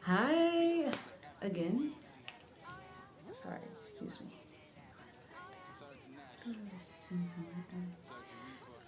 Hi again. Sorry, excuse me.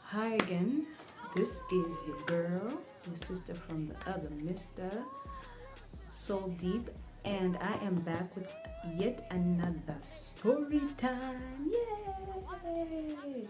Hi again. This is your girl, your sister from the other Mr. SoulDeep, and I am back with yet another story time. Yay!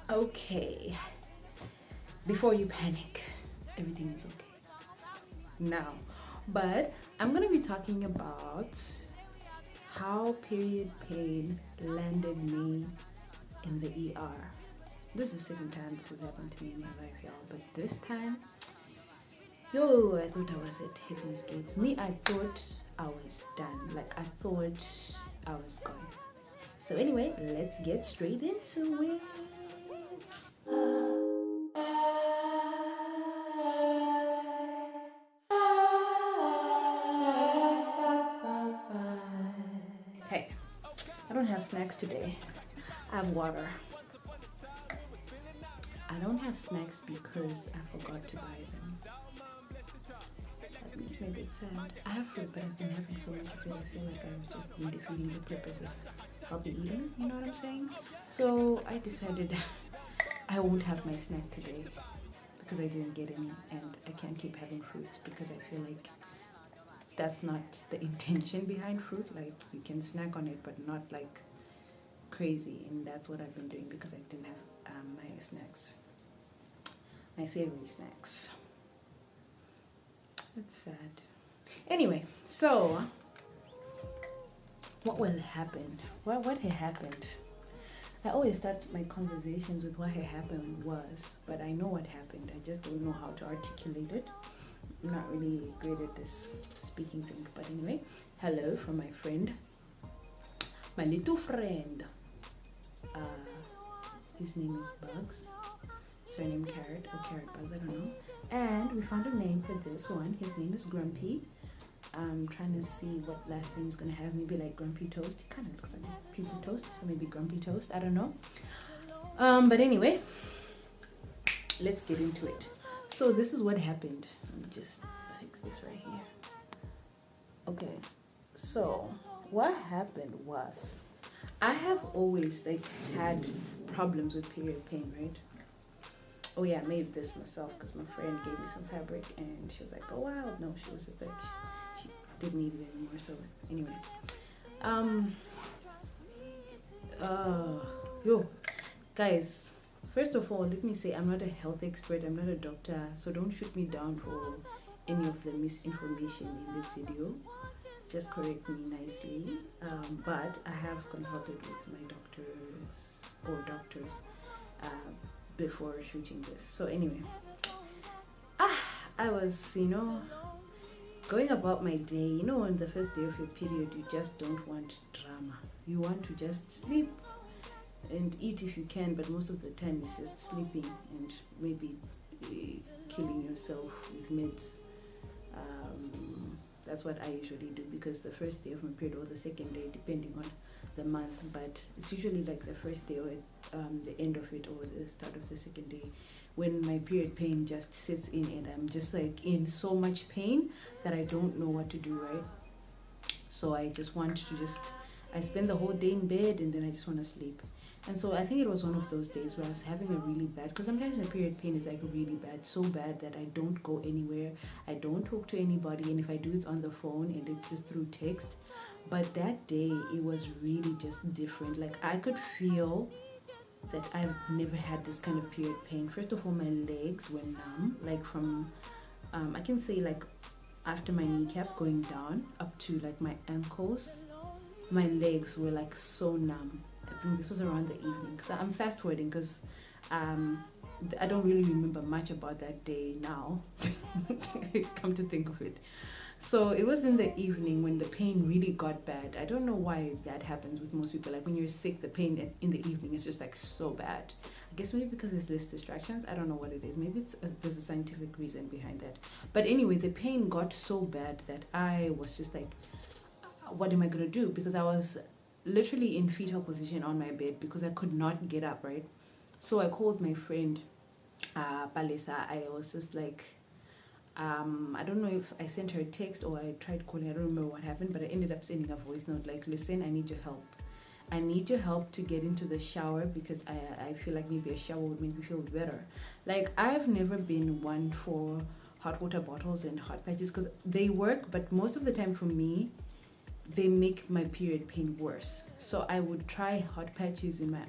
Okay, before you panic, everything is okay now. But I'm gonna be talking about how period pain landed me in the ER. This is the second time this has happened to me in my life, y'all. But this time, yo, I thought I was at heaven's gates. I thought I was done. Like, I thought I was gone. So anyway, let's get straight into it. Hey, I don't have snacks today. I have water. I don't have snacks because I forgot to buy them. That makes me a bit sad. I have fruit, but I've been having so much of it, I feel like I've just been defeating the purpose of healthy eating, you know what I'm saying? So I decided I won't have my snack today because I didn't get any, and I can't keep having fruit because I feel like that's not the intention behind fruit. Like, you can snack on it, but not like crazy, and that's what I've been doing because I didn't have my snacks, my savory snacks. That's sad. Anyway, so what will happen? What had happened? I always start my conversations with what had happened was, but I know what happened. I just don't know how to articulate it. I'm not really great at this speaking thing, but anyway, hello from my friend, my little friend. His name is Bugs, surname Carrot or Carrot Bugs, I don't know. And we found a name for this one. His name is Grumpy. I'm trying to see what last name he's gonna have. Maybe like Grumpy Toast. He kind of looks like a piece of toast, so maybe Grumpy Toast. I don't know. But anyway, let's get into it. So this is what happened. Let me just fix this right here. Okay. So what happened was, I have always like had problems with period pain, right? Oh yeah, I made this myself because my friend gave me some fabric and she was like, "Go wild." No, she was just like, she didn't need it anymore. So anyway, yo, guys, first of all, let me say I'm not a health expert. I'm not a doctor, so don't shoot me down for any of the misinformation in this video. Just correct me nicely. But I have consulted with my doctors before shooting this. So anyway, I was, going about my day. On the first day of your period, you just don't want drama. You want to just sleep and eat if you can, but most of the time it's just sleeping and maybe killing yourself with meds. That's what I usually do, because the first day of my period or the second day, depending on the month, but it's usually like the first day or the end of it or the start of the second day, when my period pain just sits in and I'm just like in so much pain that I don't know what to do, right? So I just want to I spend the whole day in bed and then I just want to sleep. And so I think it was one of those days where I was having a really bad, because sometimes my period pain is like really bad, so bad that I don't go anywhere, I don't talk to anybody, and if I do, it's on the phone and it's just through text. But that day, it was really just different. Like, I could feel that I've never had this kind of period pain. First of all, my legs were numb, like from, I can say like after my kneecap going down up to like my ankles, my legs were like so numb. I think this was around the evening, because I'm fast forwarding because I don't really remember much about that day now. Come to think of it. So it was in the evening when the pain really got bad. I don't know why that happens with most people. Like, when you're sick, the pain in the evening is just like so bad. I guess maybe because there's less distractions. I don't know what it is. Maybe there's a scientific reason behind that. But anyway, the pain got so bad that I was just like, what am I going to do? Because I was literally in fetal position on my bed because I could not get up, right? So I called my friend Palesa. I was just like, I don't know if I sent her a text or I tried calling. I don't remember what happened, but I ended up sending a voice note like, listen, I need your help. I need your help to get into the shower because I feel like maybe a shower would make me feel better. Like, I've never been one for hot water bottles and hot patches because they work, but most of the time for me, they make my period pain worse. So I would try hot patches in my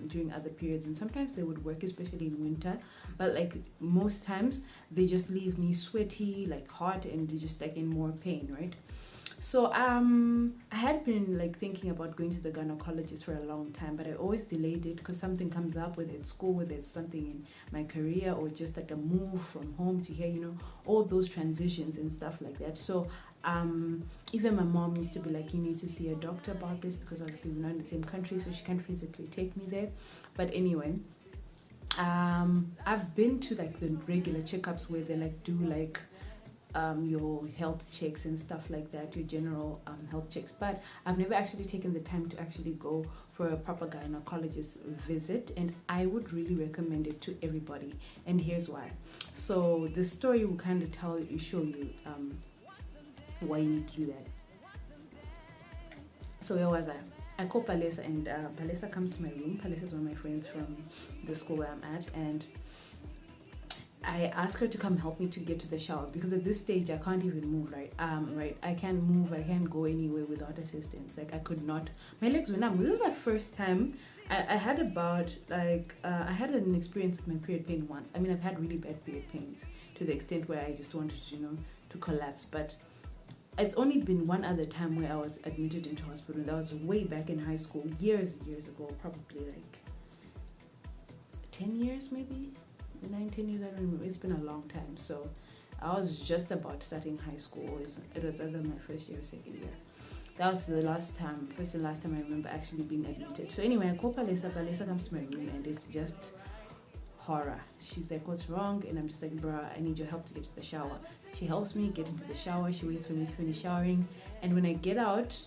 during other periods, and sometimes they would work, especially in winter, but like most times they just leave me sweaty, like hot, and just like in more pain, right? So I had been like thinking about going to the gynecologist for a long time, but I always delayed it because something comes up, whether it's school, whether it's something in my career, or just like a move from home to here, you know, all those transitions and stuff like that. So even my mom used to be like, you need to see a doctor about this, because obviously we're not in the same country, so she can't physically take me there. But anyway, I've been to like the regular checkups where they like do like your health checks and stuff like that, your general health checks, but I've never actually taken the time to actually go for a proper gynecologist visit, and I would really recommend it to everybody, and here's why. So the story will kind of show you why you need to do that. So where was I call Palesa, and Palesa comes to my room. Palesa is one of my friends from the school where I'm at, and I asked her to come help me to get to the shower, because at this stage I can't even move, right? I can't move, I can't go anywhere without assistance. Like, I could not, my legs were numb. This is my first time. I had about like I had an experience with my period pain once. I mean, I've had really bad period pains to the extent where I just wanted to, you know, to collapse, but it's only been one other time where I was admitted into hospital. That was way back in high school, years ago, probably like 10 years maybe. 19 years, I don't remember. It's been a long time. So I was just about starting high school. It was either my first year or second year. That was the first and last time I remember actually being admitted. So anyway, I call Palesa. Palesa comes to my room, and it's just horror. She's like, what's wrong? And I'm just like, bruh, I need your help to get to the shower. She helps me get into the shower. She waits for me to finish showering. And when I get out,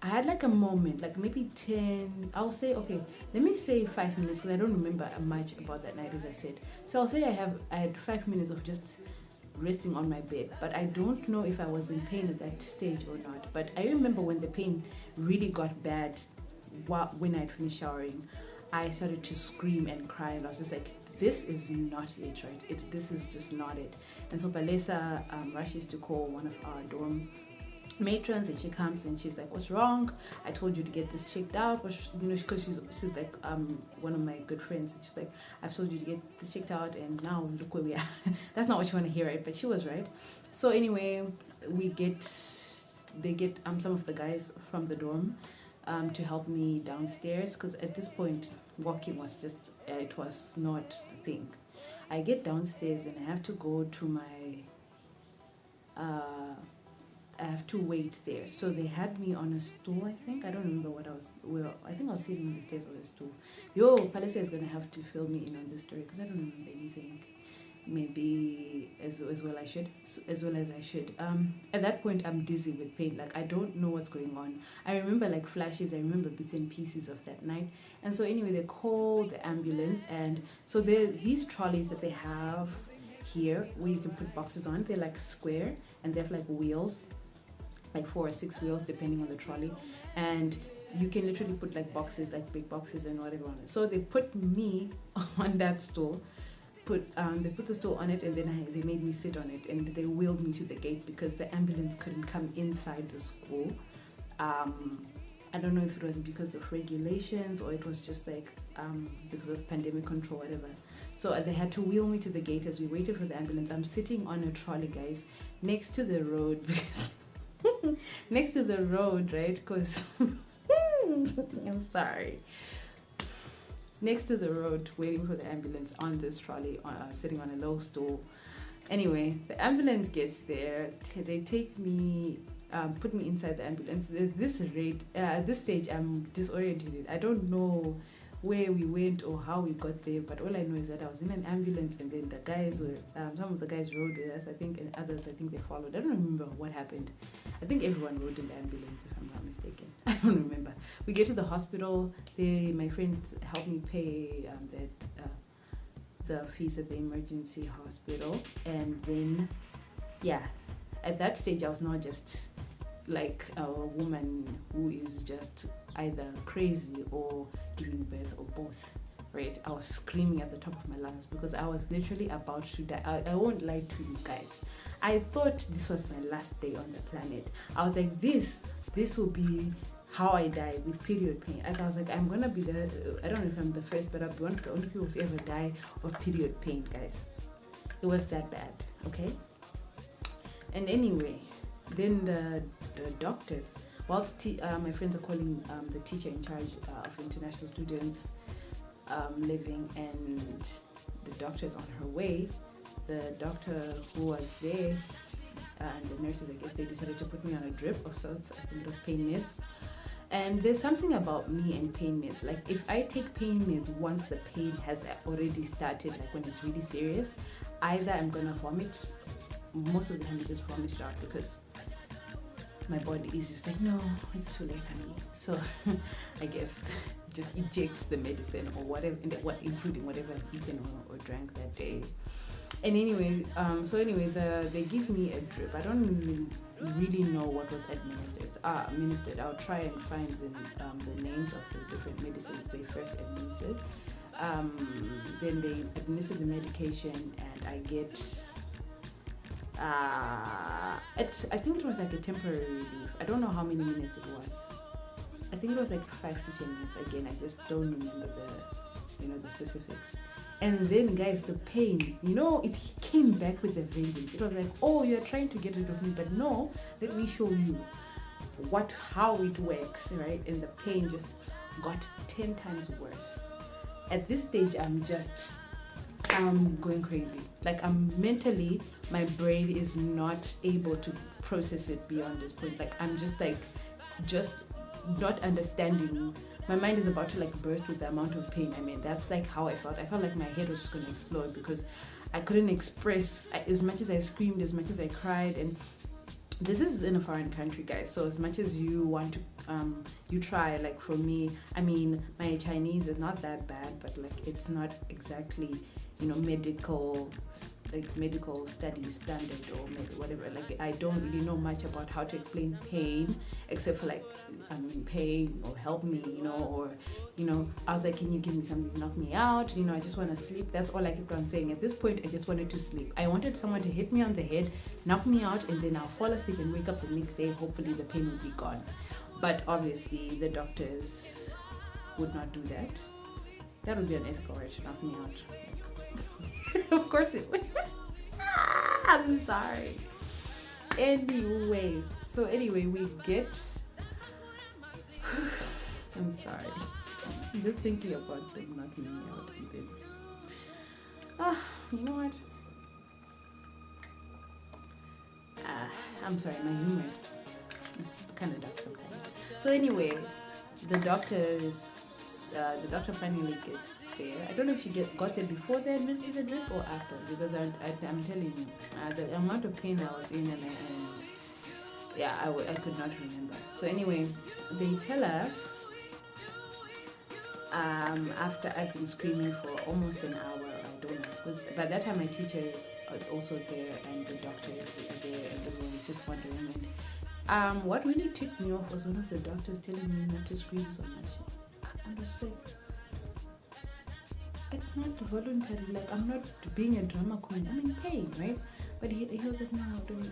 I had like a moment, like maybe 10, I'll say, okay, let me say 5 minutes, because I don't remember much about that night, as I said. So I'll say I had 5 minutes of just resting on my bed, but I don't know if I was in pain at that stage or not. But I remember when the pain really got bad, when I'd finished showering, I started to scream and cry, and I was just like, this is not it, right? This is just not it. And so Palesa rushes to call one of our dorm matrons, and she comes and she's like, what's wrong? I told you to get this checked out, because she's like one of my good friends, and she's like, I've told you to get this checked out, and now look where we are. That's not what you want to hear, right? But she was right. So anyway, they get some of the guys from the dorm to help me downstairs, because at this point walking was just it was not the thing. I get downstairs and I have to go to my I have to wait there. So they had me on a stool, I think. I don't remember what I was. Well, I think I was sitting on the stairs on a stool. Yo, Palesa is going to have to fill me in on this story, because I don't remember anything. Maybe as well I should, as well as I should. At that point, I'm dizzy with pain. Like, I don't know what's going on. I remember like flashes. I remember bits and pieces of that night. And so anyway, they call the ambulance. And so these trolleys that they have here, where you can put boxes on, they're like square, and they have like wheels, like 4 or 6 wheels depending on the trolley, and you can literally put like boxes, like big boxes and whatever on it. So they put me on that stool, they put the stool on it, and then they made me sit on it, and they wheeled me to the gate because the ambulance couldn't come inside the school. I don't know if it was because of regulations or it was just like because of pandemic control, whatever. So they had to wheel me to the gate as we waited for the ambulance. I'm sitting on a trolley, guys, next to the road, because next to the road, right? Because I'm sorry. Next to the road, waiting for the ambulance on this trolley, sitting on a low stool. Anyway, the ambulance gets there. They take me, put me inside the ambulance. At this stage, I'm disoriented. I don't know where we went or how we got there, but all I know is that I was in an ambulance, and then the guys were, some of the guys rode with us, I think, and others, I think they followed. I don't remember what happened. I think everyone rode in the ambulance, if I'm not mistaken. I don't remember. We get to the hospital. My friends helped me pay the fees at the emergency hospital, and then yeah, at that stage I was not just like a woman who is just either crazy or giving birth or both, right? I was screaming at the top of my lungs because I was literally about to die. I won't lie to you guys. I thought this was my last day on the planet. I was like, this will be how I die, with period pain. Like I was like, I'm gonna be I don't know if I'm the first, but I'll be one of the only people to ever die of period pain, guys. It was that bad, okay? And anyway, then the doctors, while my friends are calling the teacher in charge of international students living, and the doctor's on her way, the doctor who was there and the nurses, I guess, they decided to put me on a drip of sorts. I think it was pain meds. And there's something about me and pain meds. Like if I take pain meds once the pain has already started, like when it's really serious, either I'm gonna vomit. Most of the time I just vomit it out because my body is just like, no, it's too late, honey. So I guess just ejects the medicine or whatever, including whatever I've eaten or drank that day. And anyway, they give me a drip. I don't really know what was administered. I'll try and find the names of the different medicines they first administered. Then they administer the medication, and I get I think it was like a temporary relief. I don't know how many minutes it was. I think it was like 5 to 10 minutes. Again, I just don't remember the specifics. And then, guys, the pain, it came back with a vengeance. It was like, oh, you're trying to get rid of me, but no, let me show you how it works, right? And the pain just got 10 times worse. At this stage, I'm going crazy. Like, I'm mentally, my brain is not able to process it beyond this point. Like, I'm just not understanding. My mind is about to like burst with the amount of pain. I mean, that's like how I felt. I felt like my head was just going to explode because I couldn't express as much as I screamed, as much as I cried. And this is in a foreign country, guys. So as much as you want to, you try. Like for me, I mean, my Chinese is not that bad, but like it's not exactly, medical studies standard or whatever. Like I don't really know much about how to explain pain, except for like I'm in pain or help me, or I was like, can you give me something to knock me out? I just want to sleep. That's all I kept on saying. At this point, I just wanted to sleep. I wanted someone to hit me on the head, knock me out, and then I'll fall asleep and wake up the next day. Hopefully the pain will be gone. But obviously the doctors would not do that. That would be unethical, right? To knock me out. Of course it would. I'm sorry. Anyways, we get. I'm sorry. I'm just thinking about them knocking me out and then. You know what? I'm sorry, my humor is kind of dark sometimes. So anyway, the doctor finally gets there. I don't know if she got there before they administered the drip or after, because I'm telling you, the amount of pain I was in and I could not remember. So anyway, they tell us after I've been screaming for almost an hour, I don't know, because by that time my teacher is also there and the doctor is there and everyone is just wondering. And what really ticked me off was one of the doctors telling me not to scream so much. And I was like, it's not voluntary. Like, I'm not being a drama queen. I'm in pain, right? But he was like, no, don't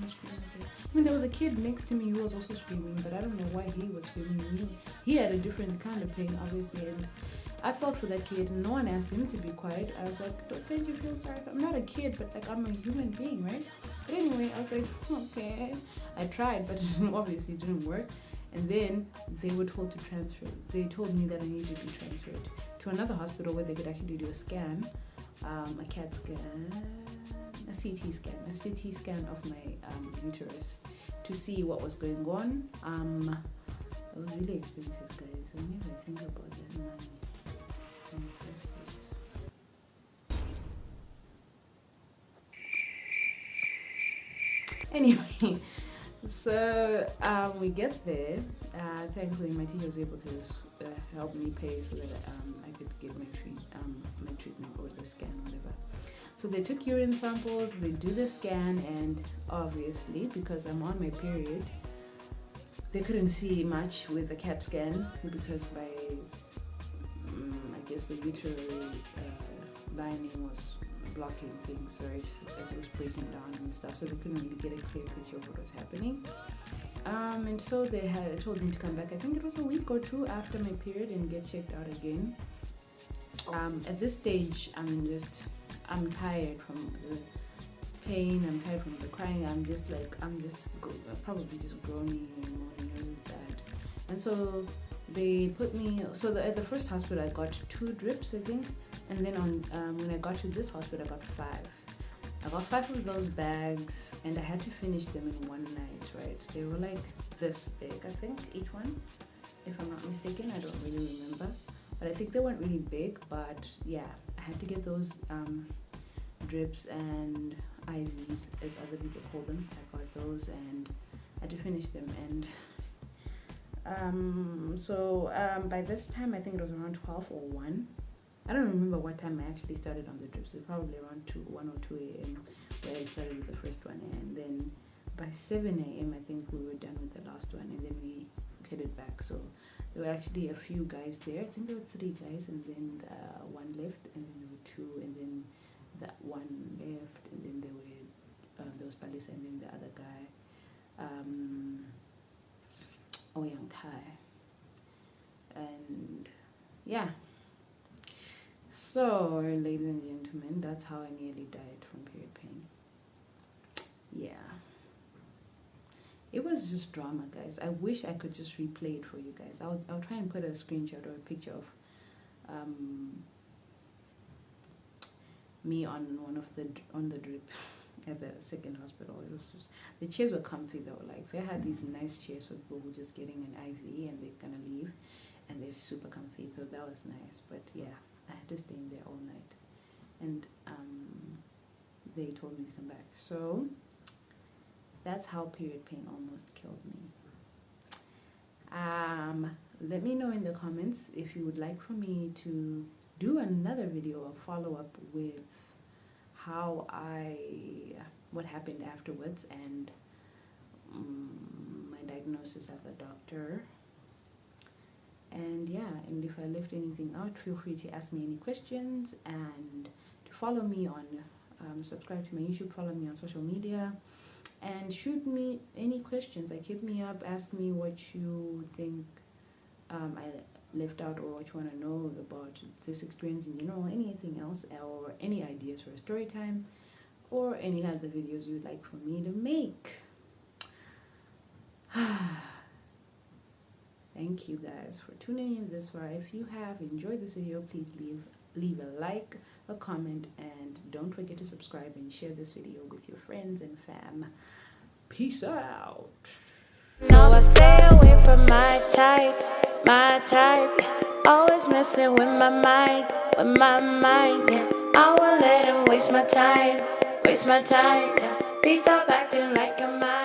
scream. I mean, there was a kid next to me who was also screaming, but I don't know why he was screaming. He had a different kind of pain, obviously, and I felt for that kid. No one asked him to be quiet. I was like, don't you feel sorry? I'm not a kid, but like I'm a human being, right? But anyway, I was like, okay. I tried, but obviously it didn't work. And then they were told to transfer. They told me that I needed to be transferred to another hospital where they could actually do a scan, a CAT scan, a CT scan of my uterus to see what was going on. It was really expensive, guys. Whenever I think about that money. Anyway, so we get there. Thankfully, my teacher was able to help me pay so that I could get my treatment or the scan, whatever. So they took urine samples, they do the scan, and obviously, because I'm on my period, they couldn't see much with the CAT scan because I guess the uterine lining was blocking things, right, as it was breaking down and stuff, so they couldn't really get a clear picture of what was happening. And so they had told me to come back, I think it was a week or two after my period, and get checked out again. At this stage, I'm tired from the pain, I'm tired from the crying, I'm probably just groaning and moaning, it was bad. And so they put me, at the first hospital I got 2 drips, I think, and then when I got to this hospital I got 5. I got 5 of those bags, and I had to finish them in one night, right? They were like this big, I think, each one, if I'm not mistaken. I don't really remember, but I think they weren't really big. But yeah, I had to get those drips and IVs, as other people call them. I got those and I had to finish them. And by this time, I think it was around 12 or 1. I don't remember what time I actually started on the drips. It's probably around 1 or 2 a.m. where I started with the first one, and then by 7 a.m. I think we were done with the last one, and then we headed back. So there were actually a few guys there. I think there were 3 guys, and then one left, and then there were 2, and then that one left, and then there was Palisa, and then the other guy, Young Thai, and yeah. So, ladies and gentlemen, that's how I nearly died from period pain. Yeah. It was just drama, guys. I wish I could just replay it for you guys. I'll try and put a screenshot or a picture of me on the drip at the second hospital. It was just, the chairs were comfy though. Like, they had these nice chairs for people who were just getting an IV and they're gonna leave, and they're super comfy. So that was nice. But yeah, I had to stay in there all night, and they told me to come back. So that's how period pain almost killed me. Let me know in the comments if you would like for me to do another video or follow up with what happened afterwards, and my diagnosis at the doctor. And yeah, and if I left anything out, feel free to ask me any questions, and to follow me on, subscribe to my YouTube, follow me on social media, and shoot me any questions. Like, hit me up, ask me what you think I left out, or what you want to know about this experience in general, anything else, or any ideas for a story time, or any other videos you'd like for me to make. Thank you guys for tuning in this far. If you have enjoyed this video, please leave a like, a comment, and don't forget to subscribe and share this video with your friends and fam. Peace out. So I stay away from my type. Always messing with my mind. I won't let him waste my time. Please stop acting like a man.